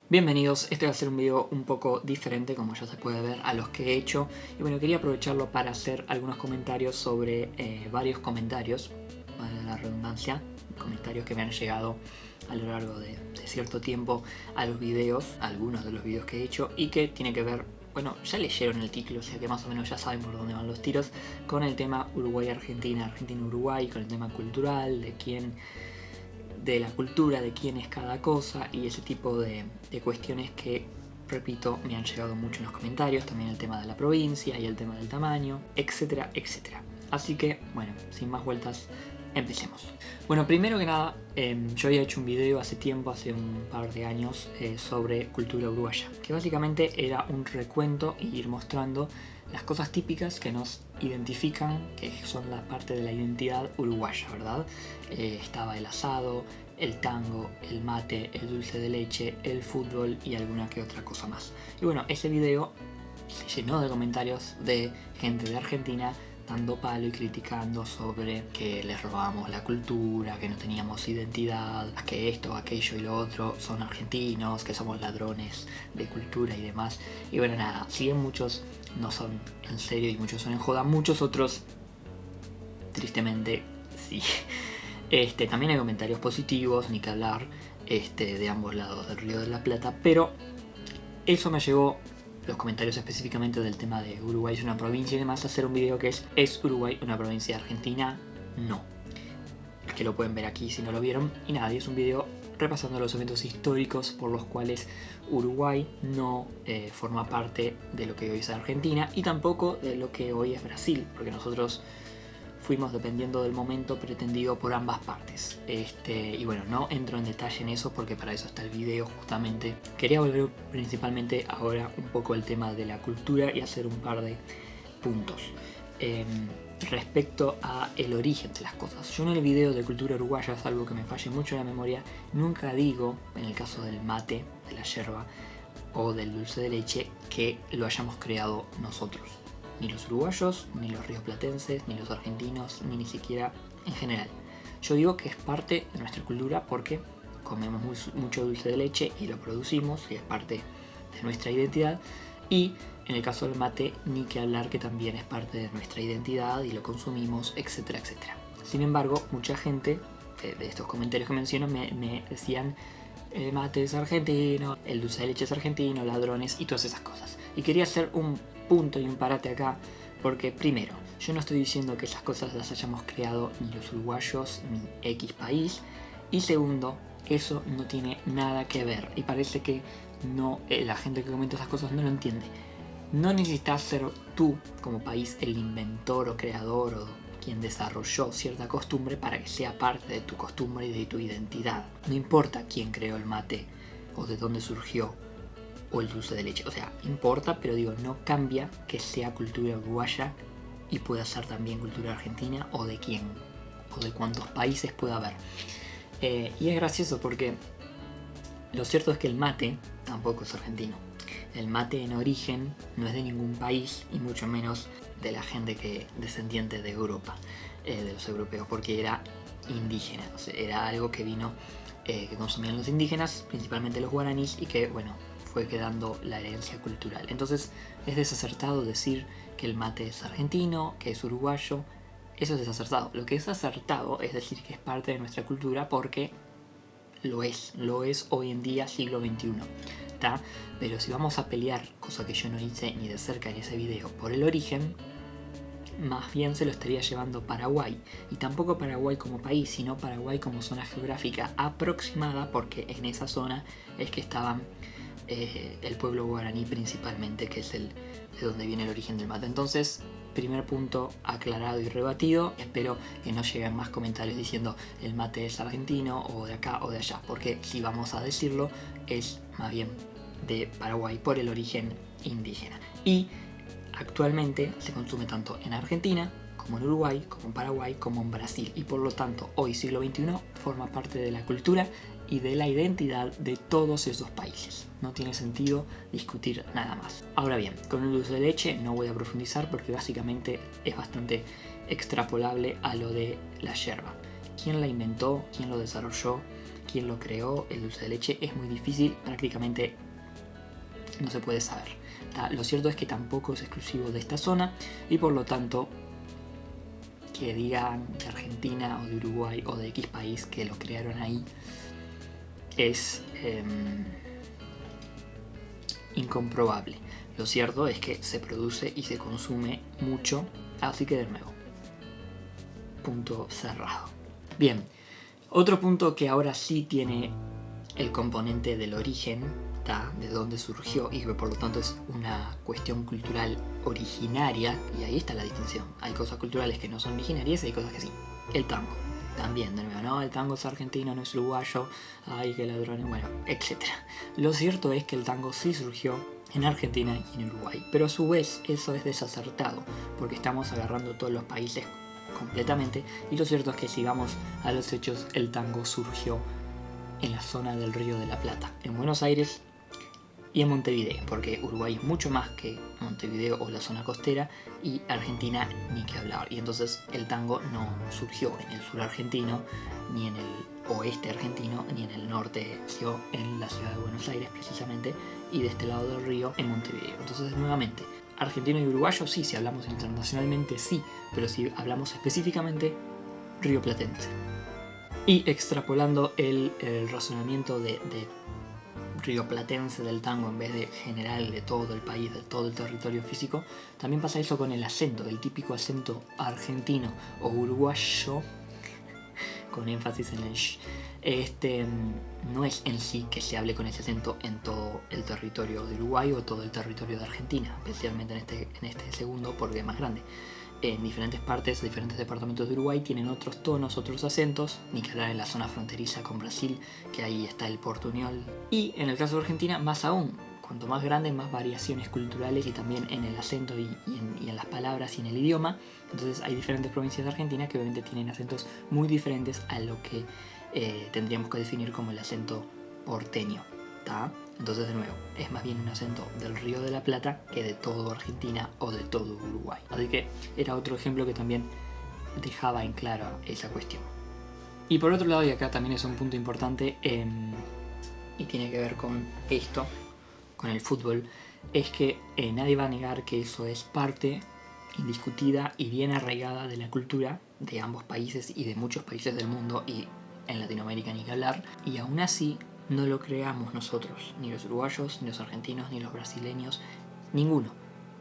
Bienvenidos, este va a ser un video un poco diferente, como ya se puede ver, a los que he hecho. Y bueno, quería aprovecharlo para hacer algunos comentarios sobre varios comentarios, vale la redundancia, comentarios que me han llegado a lo largo de cierto tiempo a los videos, algunos de los videos que he hecho, y que tiene que ver, bueno, ya leyeron el título, o sea que más o menos ya saben por dónde van los tiros, con el tema Uruguay-Argentina, Argentina-Uruguay, con el tema cultural, de la cultura, de quién es cada cosa y ese tipo de cuestiones que, repito, me han llegado mucho en los comentarios, también el tema de la provincia y el tema del tamaño, etcétera, etcétera. Así que, bueno, sin más vueltas, empecemos. Bueno, primero que nada, yo había hecho un video hace tiempo, hace un par de años, sobre cultura uruguaya, que básicamente era un recuento y ir mostrando las cosas típicas que nos identifican, que son la parte de la identidad uruguaya, ¿verdad? Estaba el asado, el tango, el mate, el dulce de leche, el fútbol y alguna que otra cosa más. Y bueno, ese video se llenó de comentarios de gente de Argentina dando palo y criticando sobre que les robábamos la cultura, que no teníamos identidad, que esto, aquello y lo otro son argentinos, que somos ladrones de cultura y demás. Y bueno, nada, si bien muchos no son en serio y muchos son en joda, muchos otros, tristemente, sí. También hay comentarios positivos, ni que hablar, de ambos lados del Río de la Plata, pero eso me llevó, los comentarios específicamente del tema de Uruguay es una provincia y demás, a hacer un video que ¿es Uruguay una provincia de Argentina? No. Es que lo pueden ver aquí si no lo vieron. Y nada, y es un video repasando los eventos históricos por los cuales Uruguay no forma parte de lo que hoy es Argentina y tampoco de lo que hoy es Brasil, porque nosotros fuimos, dependiendo del momento, pretendido por ambas partes. Y bueno, no entro en detalle en eso porque para eso está el video justamente. Quería volver principalmente ahora un poco al tema de la cultura y hacer un par de puntos. Respecto a el origen de las cosas. Yo en el video de cultura uruguaya, es algo que me falle mucho en la memoria, nunca digo, en el caso del mate, de la yerba o del dulce de leche, que lo hayamos creado nosotros. Ni los uruguayos, ni los rioplatenses, ni los argentinos, ni siquiera en general. Yo digo que es parte de nuestra cultura porque comemos mucho dulce de leche y lo producimos y es parte de nuestra identidad. Y en el caso del mate, ni que hablar, que también es parte de nuestra identidad y lo consumimos, etcétera, etcétera. Sin embargo, mucha gente de estos comentarios que menciono me decían: el mate es argentino, el dulce de leche es argentino, ladrones y todas esas cosas. Y quería hacer un punto y un parate acá, porque primero, yo no estoy diciendo que esas cosas las hayamos creado ni los uruguayos ni X país, y segundo, eso no tiene nada que ver, y parece que no, la gente que comenta esas cosas no lo entiende. No necesitas ser tú como país el inventor o creador o quien desarrolló cierta costumbre para que sea parte de tu costumbre y de tu identidad. No importa quién creó el mate o de dónde surgió o el dulce de leche, o sea, importa, pero digo, no cambia que sea cultura uruguaya y pueda ser también cultura argentina o de quién o de cuántos países pueda haber. Y es gracioso porque lo cierto es que el mate tampoco es argentino. El mate en origen no es de ningún país y mucho menos de la gente que descendiente de Europa, de los europeos, porque era indígena, o sea, era algo que vino, que consumían los indígenas, principalmente los guaraníes, y que, bueno, fue quedando la herencia cultural. Entonces es desacertado decir que el mate es argentino, que es uruguayo. Eso es desacertado. Lo que es acertado es decir que es parte de nuestra cultura porque lo es hoy en día, siglo XXI. ¿Tá? Pero si vamos a pelear, cosa que yo no hice ni de cerca en ese video, por el origen, más bien se lo estaría llevando Paraguay, y tampoco Paraguay como país, sino Paraguay como zona geográfica aproximada, porque en esa zona es que estaban el pueblo guaraní principalmente, que es de donde viene el origen del mate. Entonces, primer punto aclarado y rebatido. Espero que no lleguen más comentarios diciendo el mate es argentino o de acá o de allá, porque si vamos a decirlo es más bien de Paraguay por el origen indígena. Y actualmente se consume tanto en Argentina como en Uruguay, como en Paraguay, como en Brasil, y por lo tanto hoy, siglo XXI, forma parte de la cultura y de la identidad de todos esos países. No tiene sentido discutir nada más. Ahora bien, con el dulce de leche no voy a profundizar porque básicamente es bastante extrapolable a lo de la yerba. ¿Quién la inventó? ¿Quién lo desarrolló? quién lo creó, el dulce de leche, es muy difícil, prácticamente no se puede saber. Lo cierto es que tampoco es exclusivo de esta zona y por lo tanto que digan de Argentina o de Uruguay o de X país que lo crearon ahí es incomprobable. Lo cierto es que se produce y se consume mucho, así que de nuevo, punto cerrado. Bien, otro punto que ahora sí tiene el componente del origen, de dónde surgió y que por lo tanto es una cuestión cultural originaria, y ahí está la distinción. Hay cosas culturales que no son originarias y hay cosas que sí. El tango, también, de nuevo, no, el tango es argentino, no es uruguayo, ay, qué ladrones, bueno, etc. Lo cierto es que el tango sí surgió en Argentina y en Uruguay, pero a su vez eso es desacertado, porque estamos agarrando todos los países completamente, y lo cierto es que si vamos a los hechos, el tango surgió en la zona del Río de la Plata, en Buenos Aires y en Montevideo, porque Uruguay es mucho más que Montevideo o la zona costera, y Argentina ni que hablar. Y entonces el tango no surgió en el sur argentino, ni en el oeste argentino, ni en el norte, sino en la ciudad de Buenos Aires precisamente, y de este lado del río en Montevideo. Entonces nuevamente, argentino y uruguayo sí, si hablamos internacionalmente sí, pero si hablamos específicamente, rioplatense. Y extrapolando el razonamiento de rioplatense del tango en vez de general de todo el país, de todo el territorio físico, también pasa eso con el acento, el típico acento argentino o uruguayo, con énfasis en el sh. No es en sí que se hable con ese acento en todo el territorio de Uruguay o todo el territorio de Argentina, especialmente en este segundo porque es más grande. En diferentes partes, diferentes departamentos de Uruguay tienen otros tonos, otros acentos, ni que hablar en la zona fronteriza con Brasil, que ahí está el portuñol. Y en el caso de Argentina, más aún, cuanto más grande, más variaciones culturales y también en el acento y en las palabras y en el idioma. Entonces hay diferentes provincias de Argentina que obviamente tienen acentos muy diferentes a lo que tendríamos que definir como el acento porteño. Entonces de nuevo, es más bien un acento del Río de la Plata que de todo Argentina o de todo Uruguay. Así que era otro ejemplo que también dejaba en claro esa cuestión. Y por otro lado, y acá también es un punto importante y tiene que ver con esto, con el fútbol, es que nadie va a negar que eso es parte indiscutida y bien arraigada de la cultura de ambos países y de muchos países del mundo, y en Latinoamérica ni que hablar, y aún así no lo creamos nosotros, ni los uruguayos, ni los argentinos, ni los brasileños, ninguno.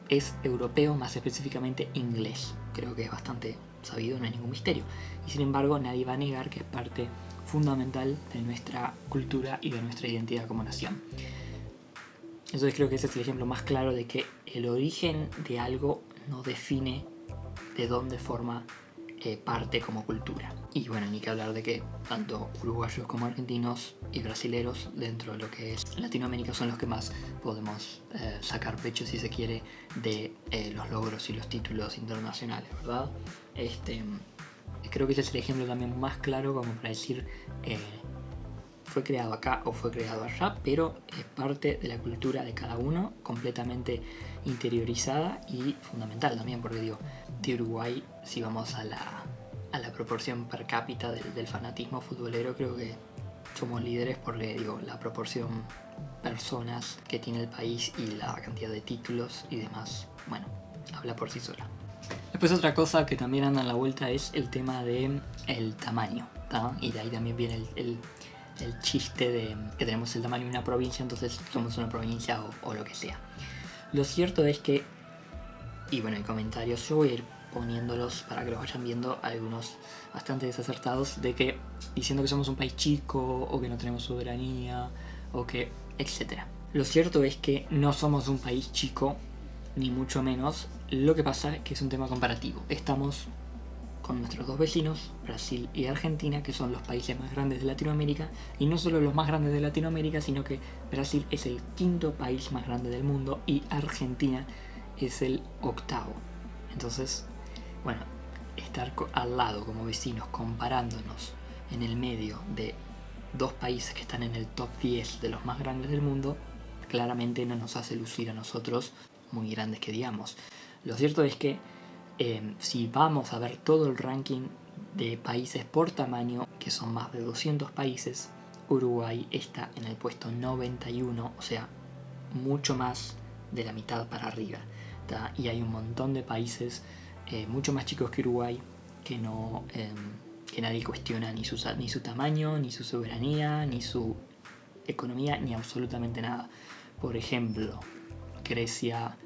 Es europeo, más específicamente inglés. Creo que es bastante sabido, no hay ningún misterio. Y sin embargo, nadie va a negar que es parte fundamental de nuestra cultura y de nuestra identidad como nación. Entonces creo que ese es el ejemplo más claro de que el origen de algo no define de dónde forma parte como cultura. Y bueno, ni que hablar de que tanto uruguayos como argentinos y brasileros dentro de lo que es Latinoamérica son los que más podemos sacar pecho, si se quiere, de los logros y los títulos internacionales, ¿verdad? Creo que ese es el ejemplo también más claro como para decir fue creado acá o fue creado allá, pero es parte de la cultura de cada uno, completamente interiorizada y fundamental también, porque digo, de Uruguay, si vamos a la proporción per cápita del fanatismo futbolero, creo que somos líderes porque digo, la proporción personas que tiene el país y la cantidad de títulos y demás, bueno, habla por sí sola. Después otra cosa que también anda en la vuelta es el tema del tamaño, ¿tá? Y de ahí también viene el chiste de que tenemos el tamaño de una provincia, entonces somos una provincia o lo que sea. Lo cierto es que, y bueno, hay comentarios, yo voy a ir poniéndolos para que los vayan viendo, algunos bastante desacertados, de que diciendo que somos un país chico o que no tenemos soberanía o que etcétera. Lo cierto es que no somos un país chico, ni mucho menos. Lo que pasa es que es un tema comparativo. Estamos con nuestros dos vecinos, Brasil y Argentina, que son los países más grandes de Latinoamérica, y no solo los más grandes de Latinoamérica, sino que Brasil es el quinto país más grande del mundo y Argentina es el octavo. Entonces, bueno, estar al lado como vecinos, comparándonos en el medio de dos países que están en el top 10 de los más grandes del mundo, claramente no nos hace lucir a nosotros muy grandes que digamos. Lo cierto es que si vamos a ver todo el ranking de países por tamaño, que son más de 200 países, Uruguay está en el puesto 91, o sea, mucho más de la mitad para arriba, ¿tá? Y hay un montón de países mucho más chicos que Uruguay que no que nadie cuestiona ni su tamaño, ni su soberanía, ni su economía, ni absolutamente nada. Por ejemplo, Grecia,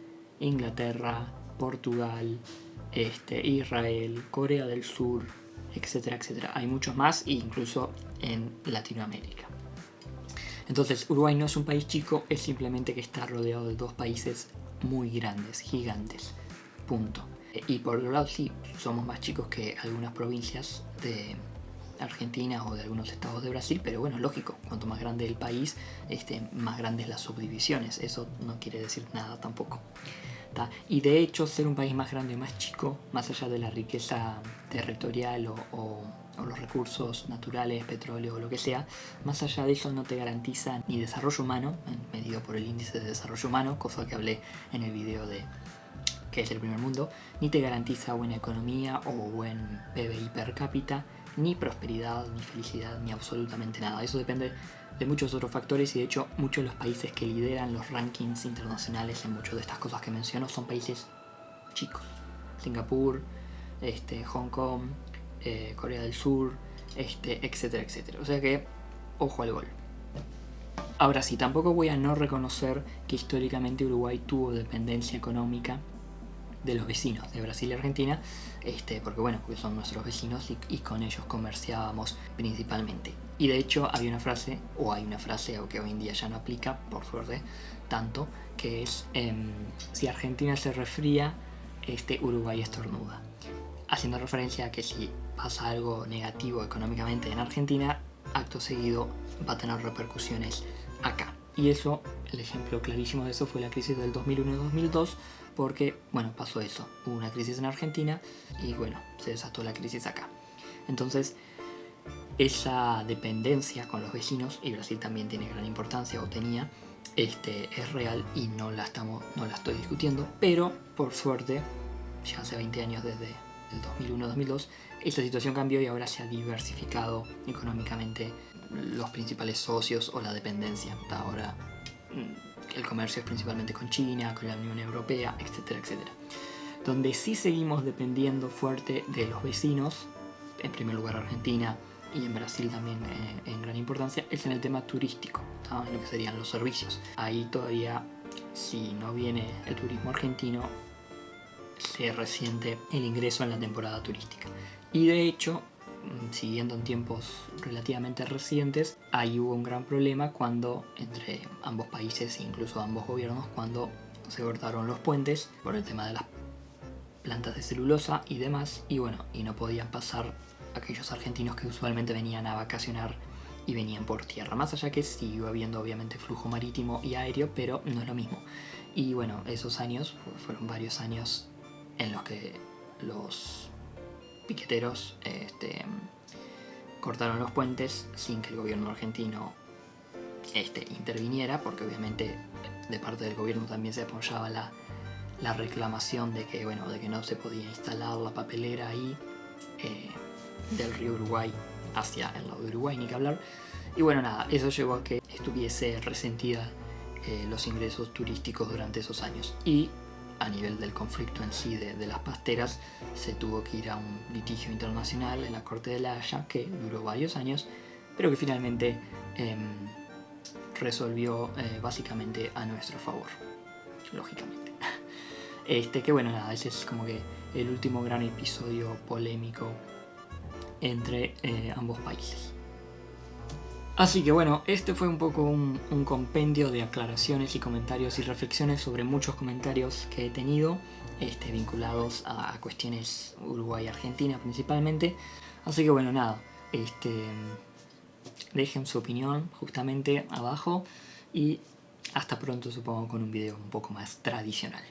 Inglaterra, Portugal, Israel, Corea del Sur, etcétera, etcétera. Hay muchos más, incluso en Latinoamérica. Entonces, Uruguay no es un país chico, es simplemente que está rodeado de dos países muy grandes, gigantes. Punto. Y por otro lado, sí, somos más chicos que algunas provincias de Argentina o de algunos estados de Brasil, pero bueno, lógico, cuanto más grande el país, más grandes las subdivisiones. Eso no quiere decir nada tampoco. ¿Tá? Y de hecho, ser un país más grande o más chico, más allá de la riqueza territorial o los recursos naturales, petróleo o lo que sea, más allá de eso no te garantiza ni desarrollo humano, medido por el índice de desarrollo humano, cosa que hablé en el video de que es el primer mundo, ni te garantiza buena economía o buen PBI per cápita, ni prosperidad, ni felicidad, ni absolutamente nada. Eso depende de muchos otros factores y de hecho muchos de los países que lideran los rankings internacionales en muchas de estas cosas que menciono son países chicos. Singapur, Hong Kong, Corea del Sur, etcétera, etcétera. O sea que, ojo al gol. Ahora sí, tampoco voy a no reconocer que históricamente Uruguay tuvo dependencia económica de los vecinos de Brasil y Argentina, porque bueno, porque son nuestros vecinos y con ellos comerciábamos principalmente. Y de hecho había una frase, o hay una frase que hoy en día ya no aplica, por suerte, tanto, que es si Argentina se resfría, Uruguay estornuda. Haciendo referencia a que si pasa algo negativo económicamente en Argentina, acto seguido va a tener repercusiones acá. Y eso, el ejemplo clarísimo de eso fue la crisis del 2001-2002, porque, bueno, pasó eso. Hubo una crisis en Argentina y, bueno, se desató la crisis acá. Entonces, esa dependencia con los vecinos, y Brasil también tiene gran importancia, o tenía, es real y no la estoy discutiendo, pero, por suerte, ya hace 20 años desde el 2001-2002, esta situación cambió y ahora se ha diversificado económicamente los principales socios o la dependencia. Ahora el comercio es principalmente con China, con la Unión Europea, etcétera, etcétera. Donde sí seguimos dependiendo fuerte de los vecinos, en primer lugar Argentina y en Brasil también en gran importancia, es en el tema turístico, ¿no? En lo que serían los servicios. Ahí todavía, si no viene el turismo argentino, se resiente el ingreso en la temporada turística. Y de hecho, siguiendo en tiempos relativamente recientes, ahí hubo un gran problema cuando entre ambos países e incluso ambos gobiernos, cuando se cortaron los puentes por el tema de las plantas de celulosa y demás, y bueno, y no podían pasar aquellos argentinos que usualmente venían a vacacionar y venían por tierra, más allá que siguió habiendo obviamente flujo marítimo y aéreo, pero no es lo mismo. Y bueno, esos años fueron varios años en los que los piqueteros cortaron los puentes sin que el gobierno argentino interviniera, porque obviamente de parte del gobierno también se apoyaba la reclamación de que, bueno, de que no se podía instalar la papelera ahí del río Uruguay hacia el lado de Uruguay, ni que hablar. Y bueno, nada, eso llevó a que estuviese resentida los ingresos turísticos durante esos años. Y a nivel del conflicto en sí de las pasteras, se tuvo que ir a un litigio internacional en la Corte de La Haya, que duró varios años, pero que finalmente resolvió básicamente a nuestro favor, lógicamente. Que bueno, nada, ese es como que el último gran episodio polémico entre ambos países. Así que bueno, este fue un poco un compendio de aclaraciones y comentarios y reflexiones sobre muchos comentarios que he tenido vinculados a cuestiones Uruguay-Argentina principalmente. Así que bueno, nada, dejen su opinión justamente abajo y hasta pronto, supongo, con un video un poco más tradicional.